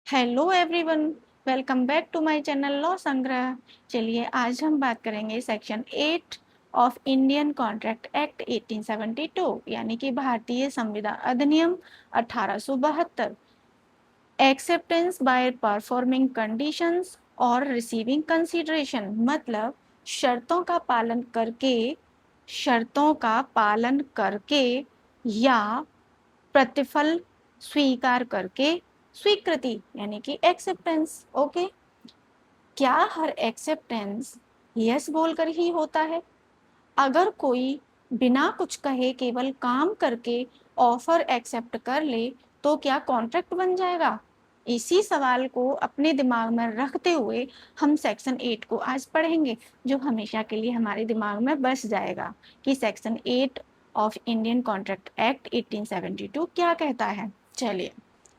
Hello everyone, welcome back to my channel law Sangrah. चलिए आज हम बात करेंगे section 8 of Indian contract act 1872 यानी कि भारतीय संविदा अधिनियम 1872। एक्सेप्टेंस बाय परफॉर्मिंग कंडीशंस और रिसीविंग कंसीडरेशन मतलब शर्तों का पालन करके या प्रतिफल स्वीकार करके स्वीकृति यानी कि एक्सेप्टेंस। ओके, क्या हर एक्सेप्टेंस यस बोलकर ही होता है? अगर कोई बिना कुछ कहे केवल काम करके ऑफर एक्सेप्ट कर ले तो क्या कॉन्ट्रैक्ट बन जाएगा? इसी सवाल को अपने दिमाग में रखते हुए हम सेक्शन 8 को आज पढ़ेंगे, जो हमेशा के लिए हमारे दिमाग में बस जाएगा कि section 8 of Indian contract act 1872 क्या कहता है। चलिए,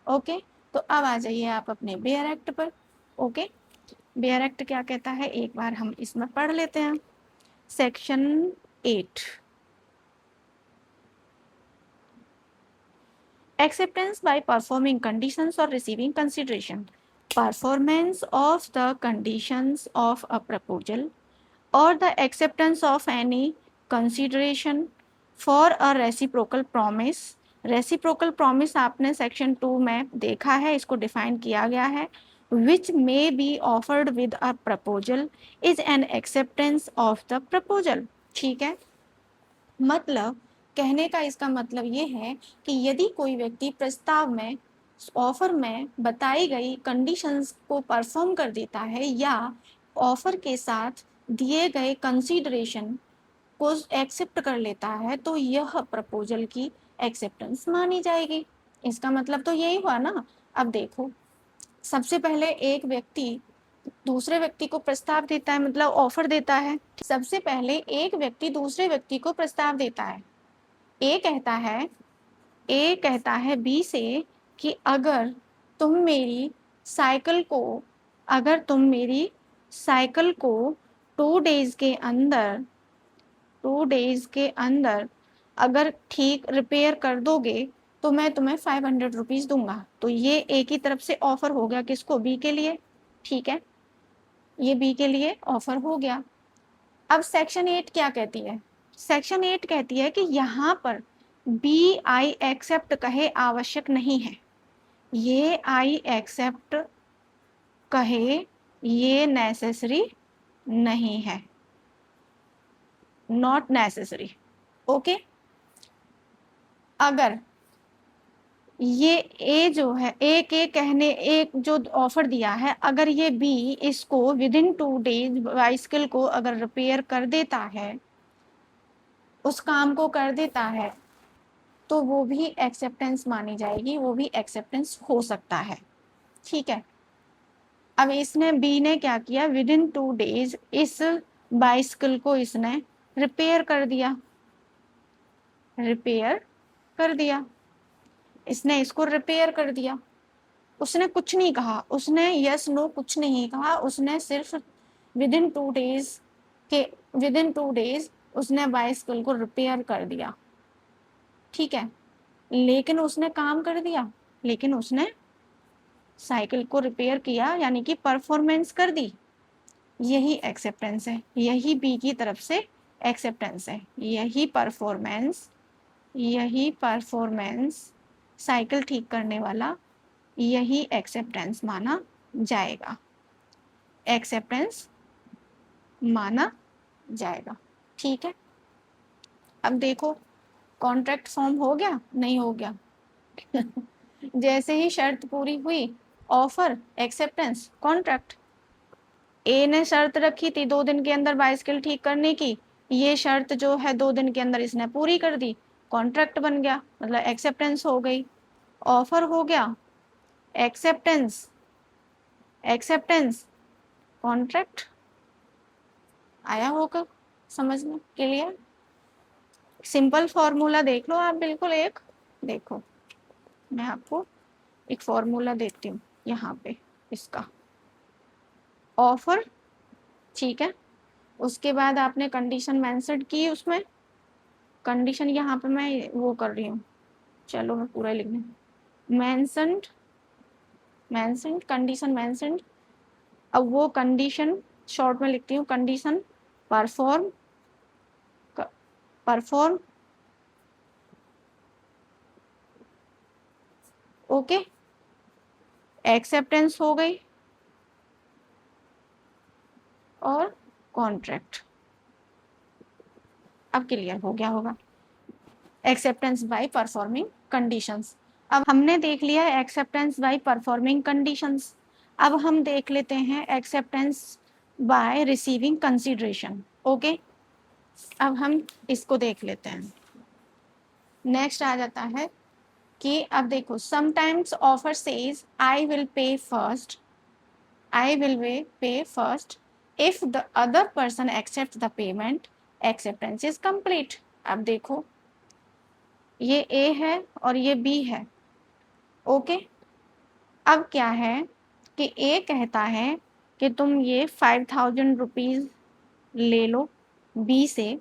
ओके, तो अब आ जाइए आप अपने बेयर एक्ट पर। ओके, बेयर एक्ट क्या कहता है एक बार हम इसमें पढ़ लेते हैं। Section 8, acceptance by performing conditions or receiving consideration, performance of the conditions of a proposal or the acceptance of any consideration for a reciprocal promise। Reciprocal promise आपने सेक्शन 2 में देखा है, इसको डिफाइन किया गया है। Which may be offered with a proposal is an acceptance of the proposal. ठीक है, मतलब कहने का इसका मतलब ये है कि यदि कोई व्यक्ति प्रस्ताव में ऑफर में बताई गई कंडीशंस को परफॉर्म कर देता है या ऑफर के साथ दिए गए कंसीडरेशन को एक्सेप्ट कर लेता है तो यह प्रपोजल की एक्सेप्टेंस मानी जाएगी। इसका मतलब तो यही हुआ ना। अब देखो, सबसे पहले एक व्यक्ति दूसरे व्यक्ति को प्रस्ताव देता है, मतलब ऑफर देता है। सबसे पहले एक व्यक्ति दूसरे व्यक्ति को प्रस्ताव देता है। ए कहता है बी से कि तुम मेरी साइकिल को अगर तुम मेरी साइकिल को 2 डेज के अंदर अगर ठीक रिपेयर कर दोगे तो मैं तुम्हें 500 रुपीज़ दूंगा। तो ये ए की तरफ से ऑफर हो गया, किसको? बी के लिए। ठीक है, ये बी के लिए ऑफर हो गया। अब सेक्शन 8 क्या कहती है? सेक्शन 8 कहती है कि यहाँ पर बी आई एक्सेप्ट कहे आवश्यक नहीं है। ये आई एक्सेप्ट कहे ये नेसेसरी नहीं है, नॉट नेसेसरी। ओके, अगर ये ए जो है, ए के कहने एक जो ऑफर दिया है, अगर ये बी इसको विदिन 2 डेज बाइसिकल को अगर रिपेयर कर देता है, उस काम को कर देता है, तो वो भी एक्सेप्टेंस मानी जाएगी, वो भी एक्सेप्टेंस हो सकता है। ठीक है, अब इसने बी ने क्या किया, विद इन 2 डेज इस बाइसिकल को इसने रिपेयर कर दिया। इसने इसको रिपेयर कर दिया। उसने कुछ नहीं कहा, उसने यस नो कुछ नहीं कहा, उसने सिर्फ विद इन 2 डेज उसने बाइसिकल को रिपेयर कर दिया। ठीक है, लेकिन उसने काम कर दिया, लेकिन उसने साइकिल को रिपेयर किया यानी कि परफॉर्मेंस कर दी। यही एक्सेप्टेंस है, यही बी की तरफ से एक्सेप्टेंस है। यही परफॉर्मेंस साइकिल ठीक करने वाला, यही एक्सेप्टेंस माना जाएगा। ठीक है, अब देखो कॉन्ट्रैक्ट फॉर्म हो गया, नहीं हो गया? जैसे ही शर्त पूरी हुई, ऑफर, एक्सेप्टेंस, कॉन्ट्रैक्ट। ए ने शर्त रखी थी 2 दिन के अंदर बाइसिकल ठीक करने की, ये शर्त जो है 2 दिन के अंदर इसने पूरी कर दी, कॉन्ट्रैक्ट बन गया, मतलब एक्सेप्टेंस हो गई। ऑफर हो गया, एक्सेप्टेंस, कॉन्ट्रैक्ट। आया होगा समझ में? क्लियर? सिंपल फॉर्मूला देख लो आप, बिल्कुल एक देखो, मैं आपको एक फॉर्मूला देती हूँ यहाँ पे इसका। ऑफर, ठीक है, उसके बाद आपने कंडीशन मेंशन की, उसमें कंडीशन यहाँ पे मैं वो कर रही हूँ, चलो मैं पूरा लिख दूँ। Mentioned mentioned, condition mentioned. अब वो कंडीशन शॉर्ट में लिखती हूँ, condition perform, perform, okay, acceptance हो गई और कॉन्ट्रैक्ट। अब क्लियर हो गया होगा एक्सेप्टेंस बाय परफॉर्मिंग कंडीशंस। अब हमने देख लिया एक्सेप्टेंस बाय परफॉर्मिंग कंडीशंस। अब हम देख लेते हैं acceptance bye receiving consideration. Okay, अब हम इसको देख लेते हैं। नेक्स्ट आ जाता है कि अब देखो, sometimes offer says I will pay first, I will pay first if the other person accept the payment, acceptance is complete. अब देखो, ये ए है और ये बी है। ओके, अब क्या है कि ए कहता है कि तुम ये 5000 रुपीज़ ले लो बी से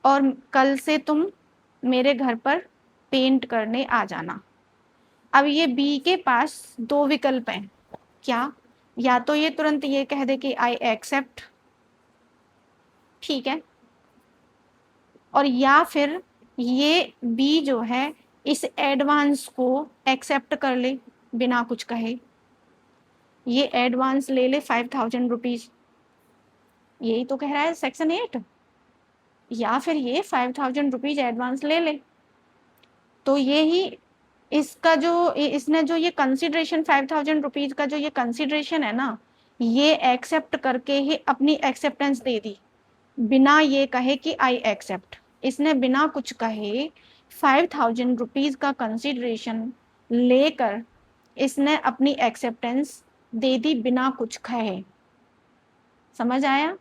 और कल से तुम मेरे घर पर पेंट करने आ जाना। अब ये बी के पास दो विकल्प हैं। क्या? या तो ये तुरंत ये कह दे कि आई एक्सेप्ट, ठीक है, और या फिर ये बी जो है इस एडवांस को एक्सेप्ट कर ले बिना कुछ कहे, ये एडवांस ले ले 5000 रुपीज़, यही तो कह रहा है सेक्शन 8। या फिर ये 5000 रुपीज़ एडवांस ले ले। तो ये ही इसका जो इसने जो ये कंसिडरेशन 5000 रुपीज़ का जो ये कंसिडरेशन है ना, ये एक्सेप्ट करके ही अपनी एक्सेप्टेंस दे दी बिना ये कहे कि आई एक्सेप्ट। इसने बिना कुछ कहे 5000 रुपीज़ का कंसिडरेशन लेकर इसने अपनी एक्सेप्टेंस दे दी बिना कुछ कहे। समझ आया?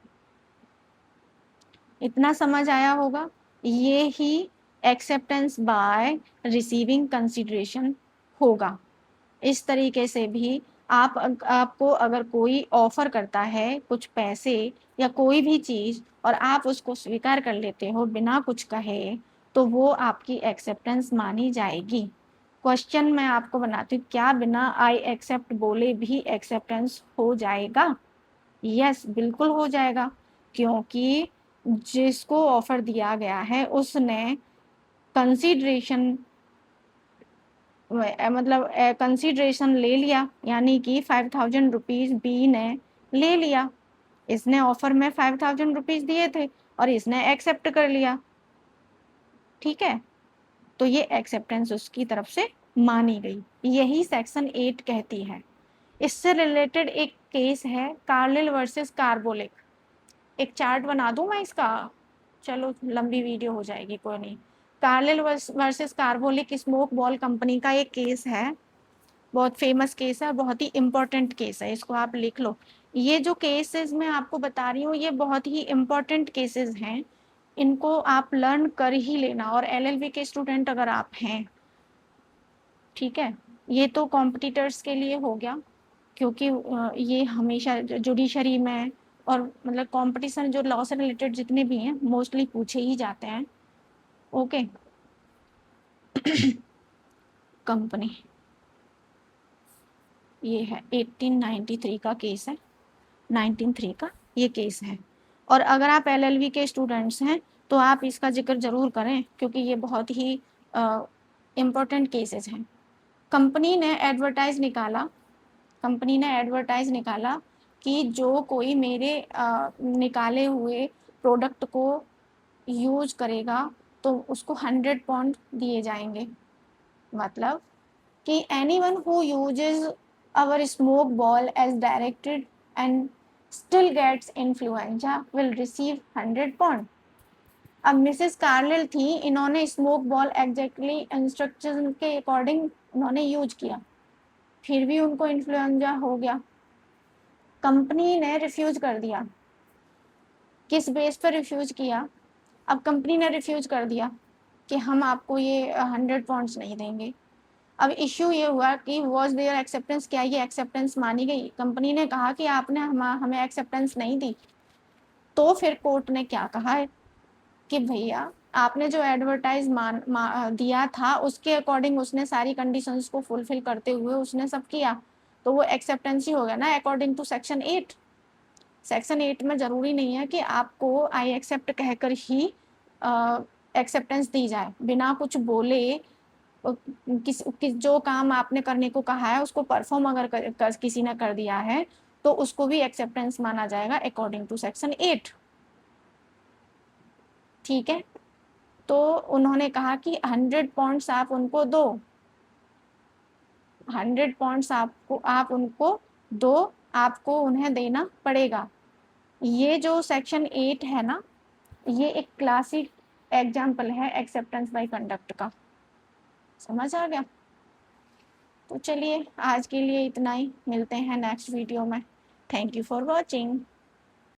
इतना समझ आया होगा। ये ही एक्सेप्टेंस बाय रिसीविंग कंसिडरेशन होगा। इस तरीके से भी आपको अगर कोई ऑफर करता है कुछ पैसे या कोई भी चीज़ और आप उसको स्वीकार कर लेते हो बिना कुछ कहे, तो वो आपकी एक्सेप्टेंस मानी जाएगी। क्वेश्चन मैं आपको बनाती हूँ, क्या बिना आई एक्सेप्ट बोले भी एक्सेप्टेंस हो जाएगा? यस, बिल्कुल हो जाएगा, क्योंकि जिसको ऑफर दिया गया है उसने कंसीडरेशन मतलब कंसीडरेशन ले लिया, यानी कि 5000 रुपीज़ बी ने ले लिया। इसने ऑफर में 5000 रुपीज़ दिए थे और इसने एक्सेप्ट कर लिया, ठीक है, तो ये एक्सेप्टेंस उसकी तरफ से मानी गई। यही सेक्शन 8 कहती है। इससे रिलेटेड एक केस है कार्लिल वर्सेस कार्बोलिक। एक चार्ट बना दूं मैं इसका? चलो, लंबी वीडियो हो जाएगी, कोई नहीं। Carlill versus carbolic smoke ball company का एक केस है, बहुत फेमस केस है, बहुत ही इम्पोर्टेंट केस है, इसको आप लिख लो। ये जो केसेस मैं आपको बता रही हूँ ये बहुत ही इम्पोर्टेंट केसेस हैं, इनको आप लर्न कर ही लेना। और एलएलबी के स्टूडेंट अगर आप हैं, ठीक है, ये तो कॉम्पिटिटर्स के लिए हो गया, क्योंकि ये हमेशा जुडिशरी में और मतलब कंपटीशन जो लॉ से रिलेटेड जितने भी हैं मोस्टली पूछे ही जाते हैं। ओके कंपनी, ये है 1893 का केस है, 1903 का ये केस है। और अगर आप एलएलबी के स्टूडेंट्स हैं तो आप इसका जिक्र ज़रूर करें, क्योंकि ये बहुत ही इम्पोर्टेंट केसेस हैं। कंपनी ने एडवर्टाइज निकाला, कंपनी ने एडवर्टाइज निकाला कि जो कोई मेरे निकाले हुए प्रोडक्ट को यूज करेगा तो उसको 100 पाउंड दिए जाएंगे। मतलब कि anyone who uses our smoke ball as directed and still gets influenza will receive 100 pound. अब मिसेस कार्लिल थी, इन्होंने स्मोक बॉल एग्जैक्टली इंस्ट्रक्शन के अकॉर्डिंग उन्होंने यूज किया, फिर भी उनको इन्फ्लुएंजा हो गया। कंपनी ने रिफ्यूज कर दिया। किस बेस पर रिफ्यूज किया? अब कंपनी ने रिफ्यूज कर दिया कि हम आपको ये 100 पाउंड्स नहीं देंगे। अब इश्यू ये हुआ कि वॉज देयर एक्सेप्टेंस, क्या ये एक्सेप्टेंस मानी गई? कंपनी ने कहा कि आपने हमें एक्सेप्टेंस नहीं दी। तो फिर कोर्ट ने क्या कहा है कि भैया आपने जो एडवर्टाइज दिया था उसके अकॉर्डिंग उसने सारी कंडीशंस को फुलफिल करते हुए उसने सब किया, तो वो एक्सेप्टेंस ही हो गया ना अकॉर्डिंग टू सेक्शन 8। सेक्शन 8 में ज़रूरी नहीं है कि आपको आई एक्सेप्ट कहकर ही एक्सेप्टेंस दी जाए, बिना कुछ बोले जो काम आपने करने को कहा है उसको परफॉर्म अगर किसी ने कर दिया है तो उसको भी एक्सेप्टेंस माना जाएगा अकॉर्डिंग टू सेक्शन 8। ठीक है, तो उन्होंने कहा कि 100 पॉइंट्स आप उनको दो, 100 पॉइंट्स आप उनको दो, आपको उन्हें देना पड़ेगा। ये जो सेक्शन 8 है ना, ये एक क्लासिक एग्जाम्पल है एक्सेप्टेंस बाय कंडक्ट का। समझ आ गया? तो चलिए आज के लिए इतना ही, मिलते हैं नेक्स्ट वीडियो में। Thank you for watching.